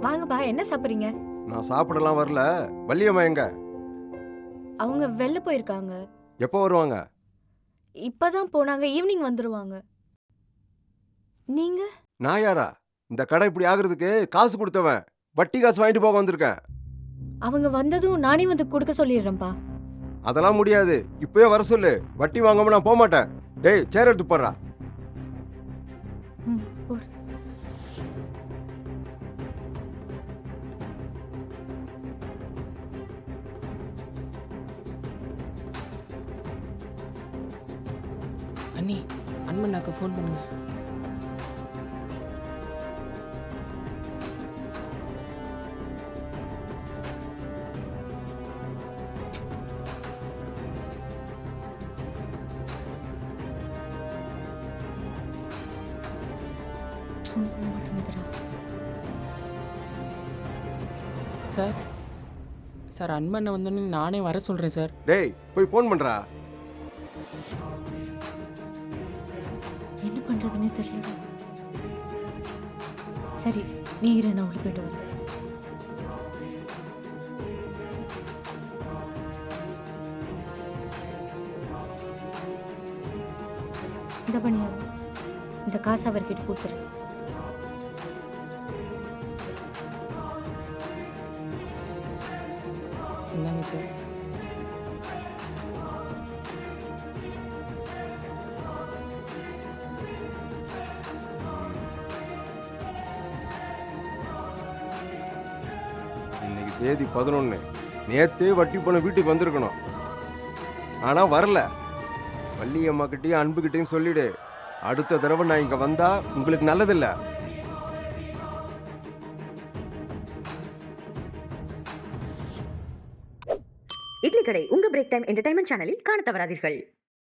வாங்கப்பா, என்ன சாப்பிடுறீங்க? நான் சாப்பிடலாம் வரல. வள்ளியம்மா எங்க? அவங்க வெளில போயிருக்காங்க. எப்போ வருவாங்க? இப்பதான் போனாங்க, ஈவினிங் வந்துருவாங்க. நீங்க? நான் யாரா? இந்த கடை இப்படி ஆகுறதுக்கு காசு கொடுத்தவன். வட்டி காசு வாங்கிட்டு போக வந்திருக்கேன். அவங்க வந்ததும் நானே வந்து கொடுக்க சொல்லிடுறேன்ப்பா. அதெல்லாம் முடியாது. இப்பவே வர சொல்லு. வட்டி வாங்காம நான் போக மாட்டேன். டேய் சேர் எடுத்து போடுறா. ம், போடு. அண்ணி, அண்ணனுக்கு ஃபோன் பண்ணுங்க. ஃபோன் பண்ண மாட்டேங்குதுடா. சார் சார் அன்பண்ண வந்தோடனே நானே வர சொல்கிறேன் சார். டேய் போய் ஃபோன் பண்றா. என்ன பண்றதுன்னே தெரியல. சரி, நீ இரு, நான் உள்ள போயிட்டு வரேன். இந்த பண்ணியா, இந்த காசு அவர்கிட்ட கொடுத்துரு. இந்தாங்க சார். இன்னைக்கு தேதி 11. நேத்தே வட்டி பணம் வீட்டுக்கு வந்திருக்கணும். ஆனா வரல. வள்ளியம்மா கிட்டயும் அன்பு கிட்டயும் சொல்லிடு. அடுத்த தடவை நான் இங்க வந்தா உங்களுக்கு நல்லதில்ல. இட்லி கடை உங்க பிரேக் டைம் என்டர்டைன்மெண்ட் சேனலில் காண தவறாதீர்கள்.